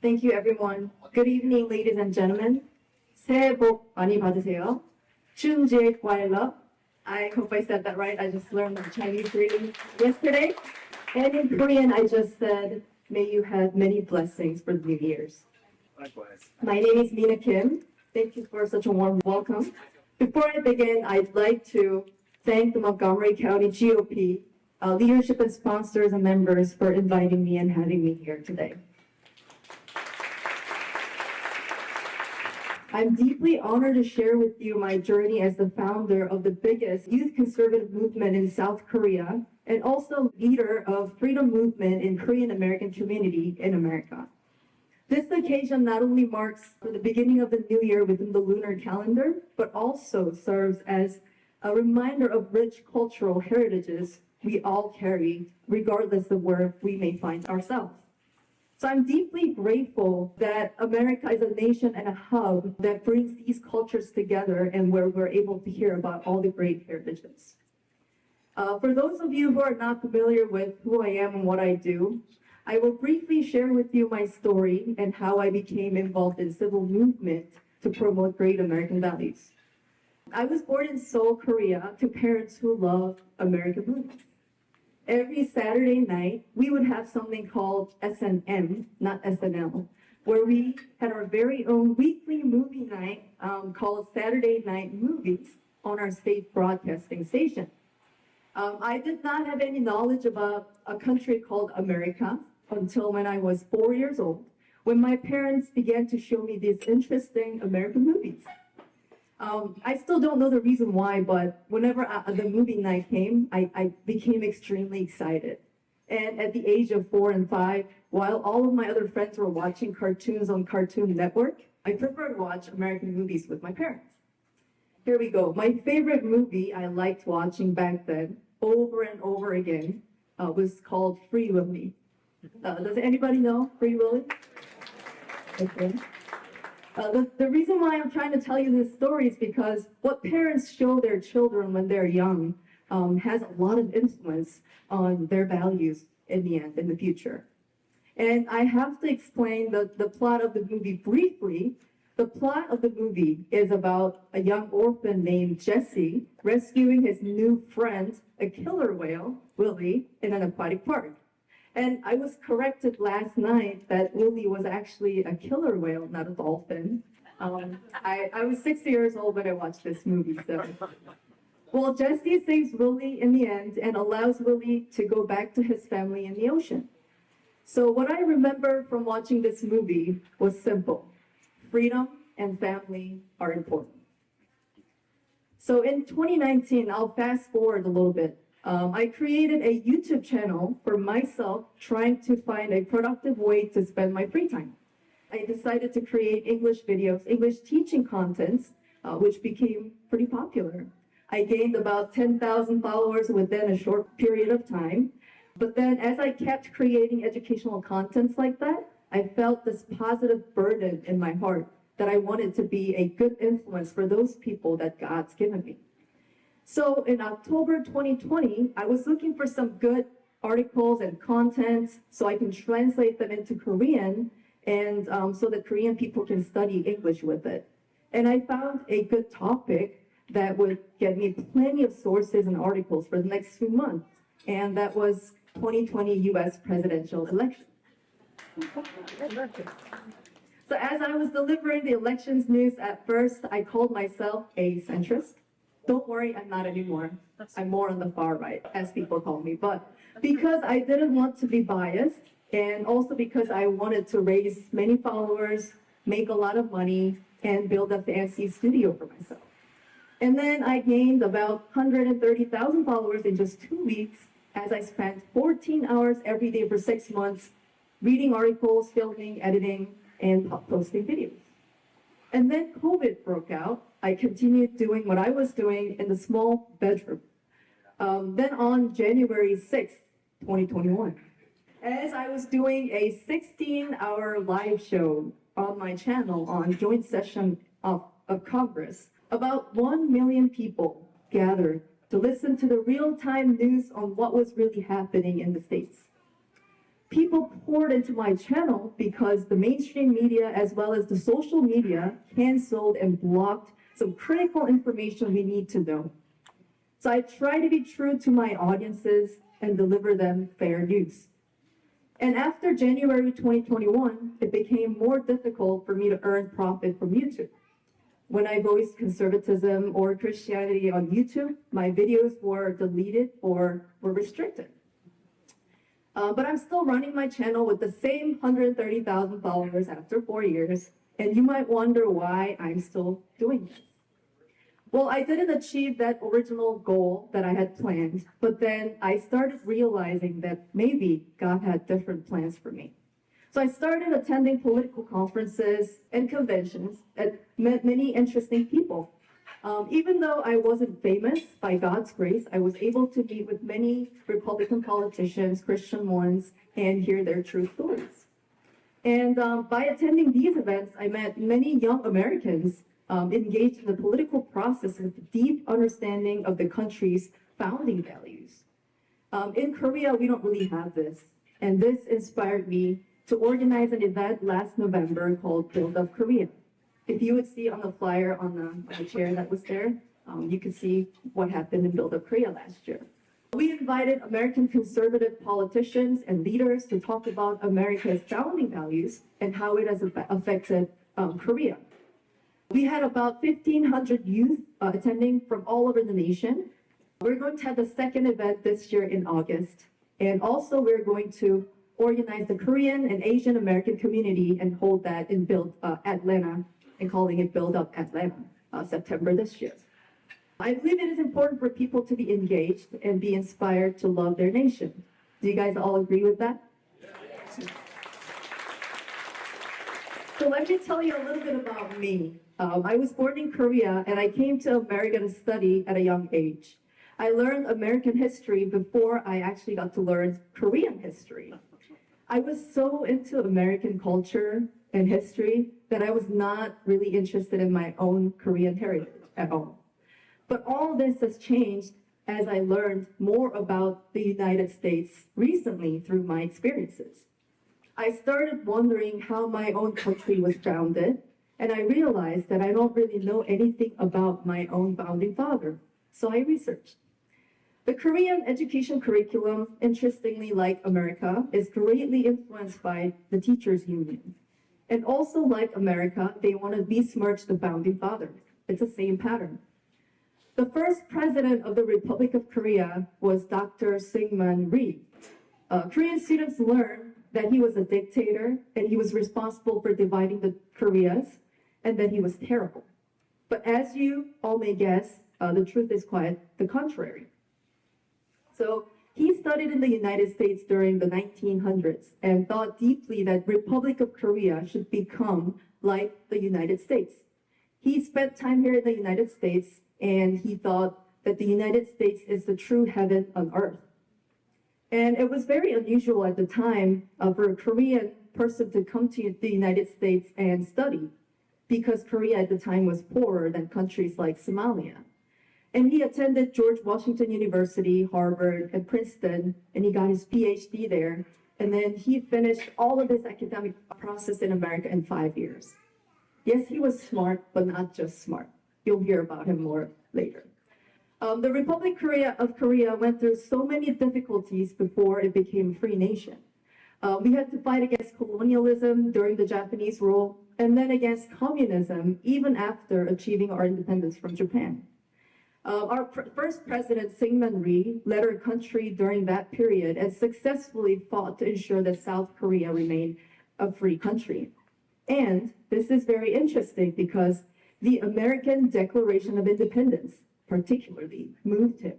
Thank you, everyone. Good evening, ladies and gentlemen. 새해 복 많이 받으세요. 춘제 과일러. I hope I said that right. I just learned the Chinese reading yesterday. And in Korean, I just said, may you have many blessings for the New Year's. Likewise. My name is Mina Kim. Thank you for such a warm welcome. Before I begin, I'd like to thank the Montgomery County GOP leadership and sponsors and members for inviting me and having me here today. I'm deeply honored to share with you my journey as the founder of the biggest youth conservative movement in South Korea and also leader of freedom movement in Korean American community in America. This occasion not only marks the beginning of the new year within the lunar calendar, but also serves as a reminder of rich cultural heritages we all carry, regardless of where we may find ourselves. So I'm deeply grateful that America is a nation and a hub that brings these cultures together and where we're able to hear about all the great heritages. For those of you who are not familiar with who I am and what I do, I will briefly share with you my story and how I became involved in civil movement to promote great American values. I was born in Seoul, Korea, to parents who love American movies. Every Saturday night, we would have something called S&M, not SNL, where we had our very own weekly movie night called Saturday Night Movies on our state broadcasting station. I did not have any knowledge about a country called America until when I was 4 years old, when my parents began to show me these interesting American movies. I still don't know the reason why, but whenever the movie night came, I became extremely excited. And at the age of 4 and 5, while all of my other friends were watching cartoons on Cartoon Network, I preferred to watch American movies with my parents. Here we go. My favorite movie I liked watching back then, over and over again, was called Free Willy. Does anybody know Free Willy? Okay. The reason why I'm trying to tell you this story is because what parents show their children when they're young has a lot of influence on their values in the end, in the future. And I have to explain the plot of the movie briefly. The plot of the movie is about a young orphan named Jesse rescuing his new friend, a killer whale, Willy, in an aquatic park. And I was corrected last night that Willy was actually a killer whale, not a dolphin. I was 6 years old when I watched this movie, so. Well, Jesse saves Willy in the end and allows Willy to go back to his family in the ocean. So what I remember from watching this movie was simple. Freedom and family are important. So in 2019, I'll fast forward a little bit. I created a YouTube channel for myself trying to find a productive way to spend my free time. I decided to create English videos, English teaching contents, which became pretty popular. I gained about 10,000 followers within a short period of time. But then as I kept creating educational contents like that, I felt this positive burden in my heart that I wanted to be a good influence for those people that God's given me. So in October 2020, I was looking for some good articles and contents so I can translate them into Korean and so that Korean people can study English with it. And I found a good topic that would get me plenty of sources and articles for the next few months. And that was 2020 US presidential election. So as I was delivering the elections news at first, I called myself a centrist. Don't worry, I'm not anymore. I'm more on the far right, as people call me. But because I didn't want to be biased, and also because I wanted to raise many followers, make a lot of money, and build a fancy studio for myself. And then I gained about 130,000 followers in just 2 weeks, as I spent 14 hours every day for 6 months, reading articles, filming, editing, and posting videos. And then COVID broke out. I continued doing what I was doing in the small bedroom. Then on January 6th, 2021, as I was doing a 16-hour live show on my channel on joint session of Congress, about 1 million people gathered to listen to the real-time news on what was really happening in the States. people poured into my channel because the mainstream media as well as the social media canceled and blocked some critical information we need to know. So I try to be true to my audiences and deliver them fair news. And after January 2021, it became more difficult for me to earn profit from YouTube. When I voiced conservatism or Christianity on YouTube, my videos were deleted or were restricted. But I'm still running my channel with the same 130,000 followers after 4 years, and you might wonder why I'm still doing this. Well, I didn't achieve that original goal that I had planned, but then I started realizing that maybe God had different plans for me. So I started attending political conferences and conventions and met many interesting people. Even though I wasn't famous, by God's grace, I was able to meet with many Republican politicians, Christian ones, and hear their true stories. And by attending these events, I met many young Americans engaged in the political process with a deep understanding of the country's founding values. In Korea, we don't really have this. And this inspired me to organize an event last November called Build Up Korea. If you would see on the flyer on the chair that was there, you could see what happened in Build Up Korea last year. We invited American conservative politicians and leaders to talk about America's founding values and how it has affected Korea. We had about 1,500 youth attending from all over the nation. We're going to have the second event this year in August. And also we're going to organize the Korean and Asian American community and hold that in Atlanta and calling it Build Up Atlanta, September this year. I believe it is important for people to be engaged and be inspired to love their nation. Do you guys all agree with that? So let me tell you a little bit about me. I was born in Korea and I came to America to study at a young age. I learned American history before I actually got to learn Korean history. I was so into American culture and history that I was not really interested in my own Korean heritage at all. But all this has changed as I learned more about the United States recently through my experiences. I started wondering how my own country was founded, and I realized that I don't really know anything about my own founding father. So I researched. The Korean education curriculum, interestingly like America, is greatly influenced by the teachers' union. And also like America, they want to besmirch the founding fathers. It's the same pattern. The first president of the Republic of Korea was Dr. Syngman Rhee. Korean students learned that he was a dictator and he was responsible for dividing the Koreas and that he was terrible. But as you all may guess, the truth is quite the contrary. So he studied in the United States during the 1900s and thought deeply that Republic of Korea should become like the United States. He spent time here in the United States and he thought that the United States is the true heaven on earth. And it was very unusual at the time for a Korean person to come to the United States and study because Korea at the time was poorer than countries like Somalia. And he attended George Washington University, Harvard, and Princeton, and he got his PhD there. And then he finished all of his academic process in America in 5 years. Yes, he was smart, but not just smart. You'll hear about him more later. The Republic of Korea went through so many difficulties before it became a free nation. We had to fight against colonialism during the Japanese rule, and then against communism, even after achieving our independence from Japan. Our first president, Syngman Rhee, led our country during that period and successfully fought to ensure that South Korea remained a free country. And this is very interesting because the American Declaration of Independence particularly moved him.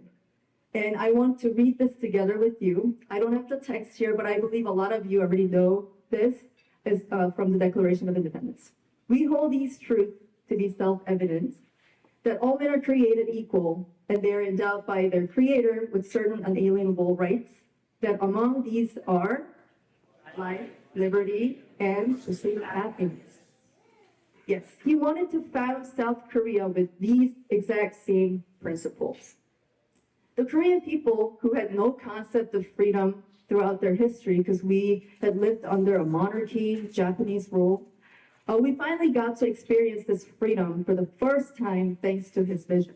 And I want to read this together with you. I don't have the text here, but I believe a lot of you already know this is from the Declaration of Independence. We hold these truths to be self-evident, that all men are created equal, and they are endowed by their Creator with certain unalienable rights, that among these are life, liberty, and pursuit of happiness. Yes, he wanted to found South Korea with these exact same principles. The Korean people, who had no concept of freedom throughout their history because we had lived under a monarchy, Japanese rule. We finally got to experience this freedom for the first time thanks to his vision.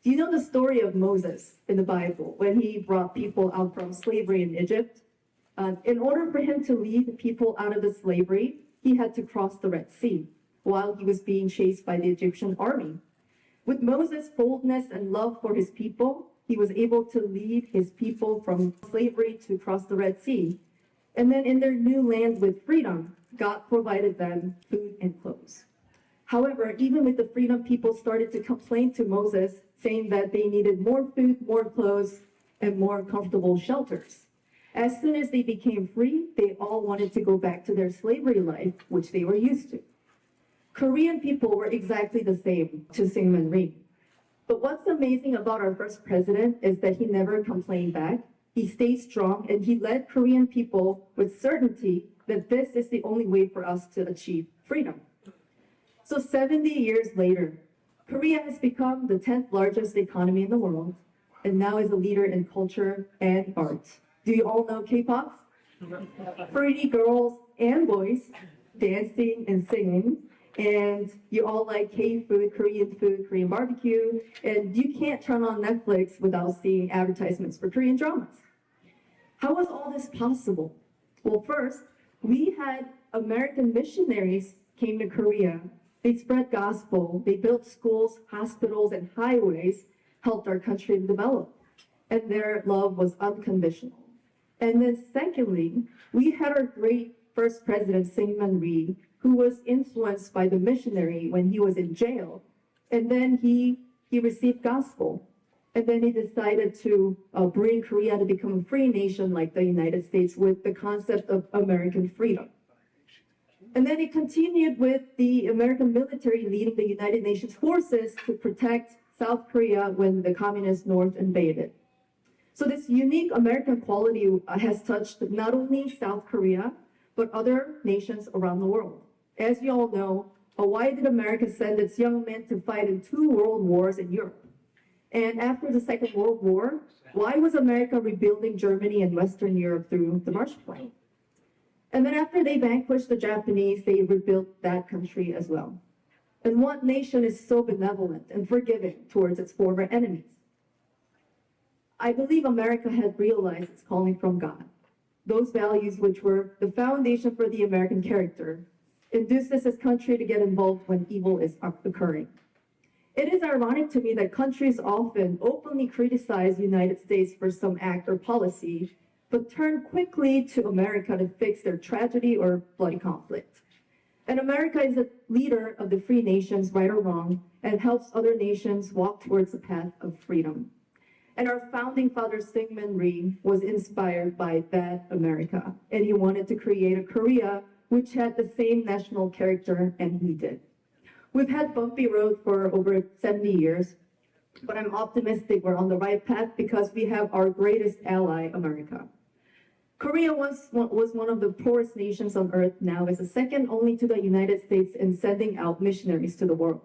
Do you know the story of Moses in the Bible when he brought people out from slavery in Egypt? In order for him to lead people out of the slavery, he had to cross the Red Sea while he was being chased by the Egyptian army. With Moses' boldness and love for his people, he was able to lead his people from slavery to cross the Red Sea. And then in their new land with freedom, God provided them food and clothes. However, even with the freedom, people started to complain to Moses, saying that they needed more food, more clothes, and more comfortable shelters. As soon as they became free, they all wanted to go back to their slavery life, which they were used to. Korean people were exactly the same to Syngman Rhee. But what's amazing about our first president is that he never complained back. He stayed strong and he led Korean people with certainty that this is the only way for us to achieve freedom. So 70 years later, Korea has become the 10th largest economy in the world and now is a leader in culture and art. Do you all know K-pop? Pretty girls and boys dancing and singing. And you all like K-food, Korean barbecue, and you can't turn on Netflix without seeing advertisements for Korean dramas. How was all this possible? Well, first, we had American missionaries came to Korea. They spread gospel, they built schools, hospitals, and highways, helped our country develop, and their love was unconditional. And then secondly, we had our great first president, Syngman Rhee, who was influenced by the missionary when he was in jail. And then he received gospel. And then he decided to bring Korea to become a free nation like the United States with the concept of American freedom. And then he continued with the American military leading the United Nations forces to protect South Korea when the communist North invaded. So this unique American quality has touched not only South Korea, but other nations around the world. As you all know, why did America send its young men to fight in 2 world wars in Europe? And after the Second World War, why was America rebuilding Germany and Western Europe through the Marshall Plan? And then after they vanquished the Japanese, they rebuilt that country as well. And what nation is so benevolent and forgiving towards its former enemies? I believe America had realized its calling from God. Those values which were the foundation for the American character induces this country to get involved when evil is occurring. It is ironic to me that countries often openly criticize the United States for some act or policy, but turn quickly to America to fix their tragedy or bloody conflict. And America is a leader of the free nations, right or wrong, and helps other nations walk towards the path of freedom. And our founding father, Syngman Rhee, was inspired by that America, and he wanted to create a Korea which had the same national character, and he did. We've had bumpy road for over 70 years, but I'm optimistic we're on the right path because we have our greatest ally, America. Korea was one of the poorest nations on earth, now is the second only to the United States in sending out missionaries to the world.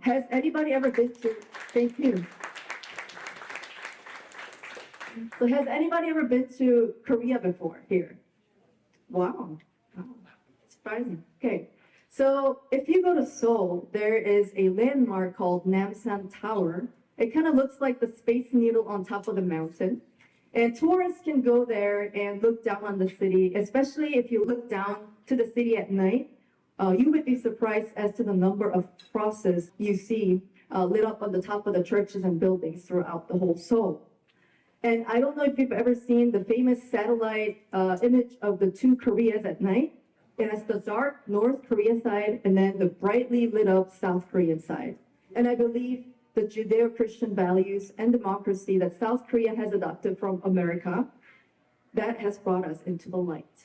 Has anybody ever been to, thank you. So has anybody ever been to Korea before here? Wow, surprising. Okay, so if you go to Seoul, there is a landmark called Namsan Tower. It kind of looks like the Space Needle on top of the mountain. And tourists can go there and look down on the city, especially if you look down to the city at night. You would be surprised as to the number of crosses you see lit up on the top of the churches and buildings throughout the whole Seoul. And I don't know if you've ever seen the famous satellite image of the 2 Koreas at night. It has the dark North Korea side and then the brightly lit up South Korean side. And I believe the Judeo-Christian values and democracy that South Korea has adopted from America, that has brought us into the light.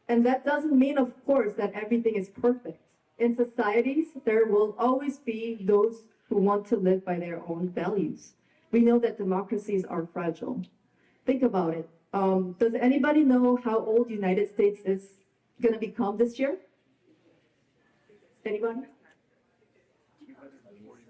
And that doesn't mean, of course, that everything is perfect. In societies, there will always be those who want to live by their own values. We know that democracies are fragile. Think about it. Does anybody know how old the United States is going to become this year? Anyone?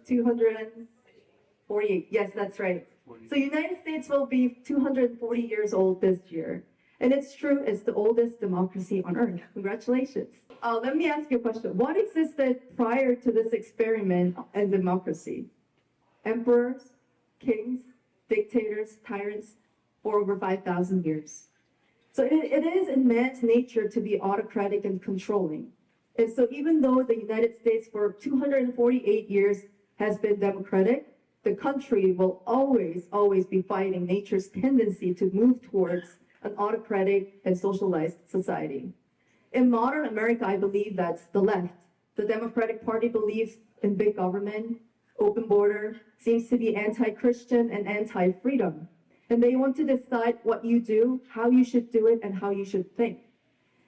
248. Yes, that's right. So United States will be 240 years old this year. And it's true, it's the oldest democracy on earth. Congratulations. Let me ask you a question. What existed prior to this experiment in democracy? Emperors, kings, dictators, tyrants, for over 5,000 years. So it is in man's nature to be autocratic and controlling. And so even though the United States for 248 years has been democratic, the country will always be fighting nature's tendency to move towards an autocratic and socialized society. In modern America, I believe that's the left. The Democratic Party believes in big government, open border, seems to be anti-Christian and anti-freedom. And they want to decide what you do, how you should do it, and how you should think.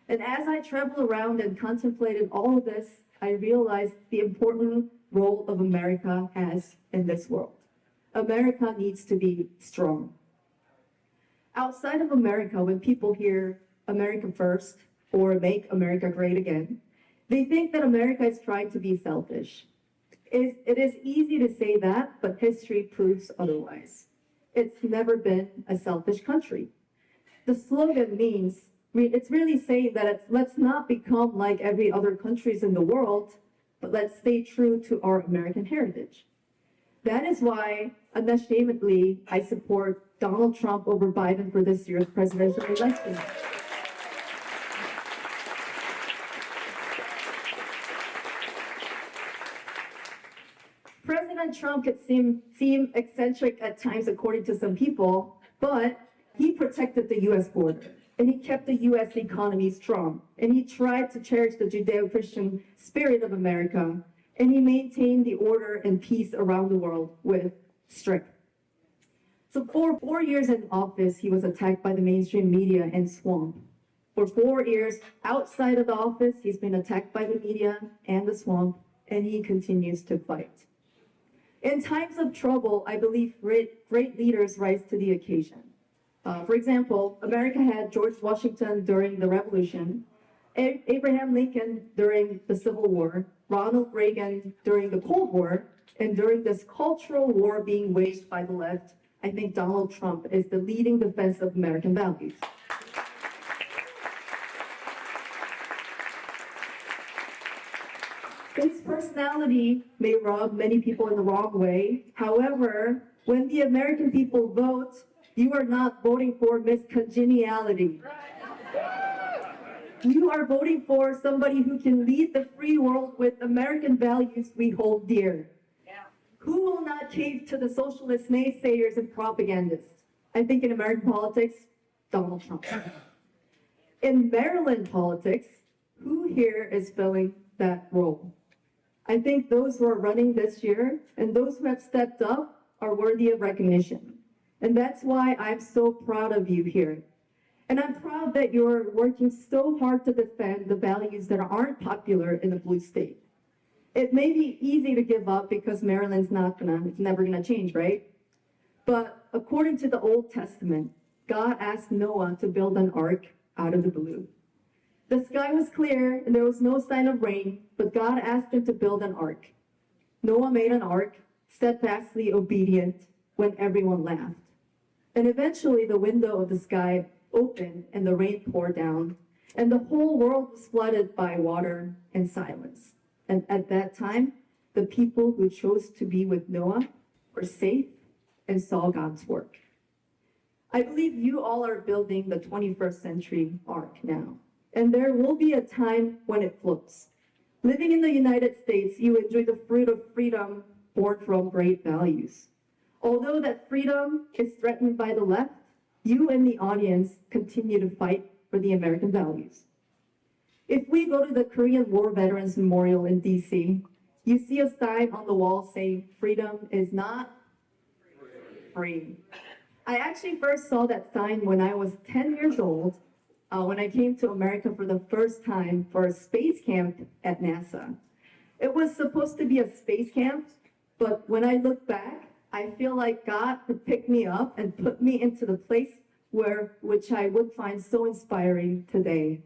And as I traveled around and contemplated all of this, I realized the important role of America has in this world. America needs to be strong. Outside of America, when people hear America first or make America great again, they think that America is trying to be selfish. It is easy to say that, but history proves otherwise. It's never been a selfish country. The slogan means, it's really saying that let's not become like every other countries in the world, but let's stay true to our American heritage. That is why, unashamedly, I support Donald Trump over Biden for this year's presidential election. President Trump could seem eccentric at times, according to some people, but he protected the U.S. border, and he kept the U.S. economy strong, and he tried to cherish the Judeo-Christian spirit of America, and he maintained the order and peace around the world with strength. So for 4 years in office, he was attacked by the mainstream media and swamped. For 4 years outside of the office, he's been attacked by the media and the swamp, and he continues to fight. In times of trouble, I believe great leaders rise to the occasion. For example, America had George Washington during the Revolution, Abraham Lincoln during the Civil War, Ronald Reagan during the Cold War, and during this cultural war being waged by the left, I think Donald Trump is the leading defense of American values. His personality may rub many people in the wrong way. However, when the American people vote, you are not voting for Miss Congeniality. You are voting for somebody who can lead the free world with American values we hold dear. Who will not cave to the socialist naysayers and propagandists? I think in American politics, Donald Trump. In Maryland politics, who here is filling that role? I think those who are running this year and those who have stepped up are worthy of recognition. And that's why I'm so proud of you here. And I'm proud that you're working so hard to defend the values that aren't popular in the blue state. It may be easy to give up because Maryland's it's never gonna change, right? But according to the Old Testament, God asked Noah to build an ark out of the blue. The sky was clear and there was no sign of rain, but God asked him to build an ark. Noah made an ark, steadfastly obedient when everyone laughed. And eventually the window of the sky opened and the rain poured down, and the whole world was flooded by water and silence. And at that time, the people who chose to be with Noah were safe and saw God's work. I believe you all are building the 21st century ark now, and there will be a time when it floats. Living in the United States, you enjoy the fruit of freedom born from great values. Although that freedom is threatened by the left, you and the audience continue to fight for the American values. If we go to the Korean War Veterans Memorial in DC, you see a sign on the wall saying, "Freedom is not free." I actually first saw that sign when I was 10 years old, when I came to America for the first time for a space camp at NASA. It was supposed to be a space camp, but when I look back, I feel like God had picked me up and put me into the place which I would find so inspiring today.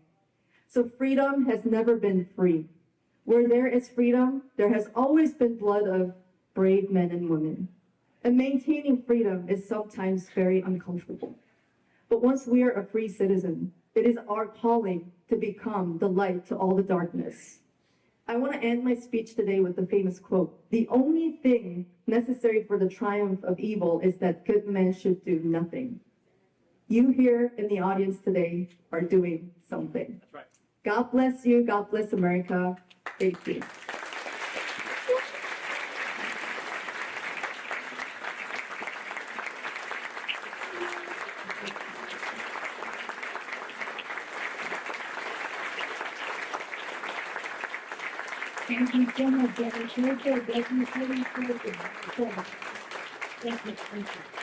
So freedom has never been free. Where there is freedom, there has always been blood of brave men and women. And maintaining freedom is sometimes very uncomfortable. But once we are a free citizen, it is our calling to become the light to all the darkness. I want to end my speech today with the famous quote, "The only thing necessary for the triumph of evil is that good men should do nothing." You here in the audience today are doing something. That's right. God bless you. God bless America. Thank you. Thank you so much, Jenny. Thank you. Thank you. Thank you. Thank you.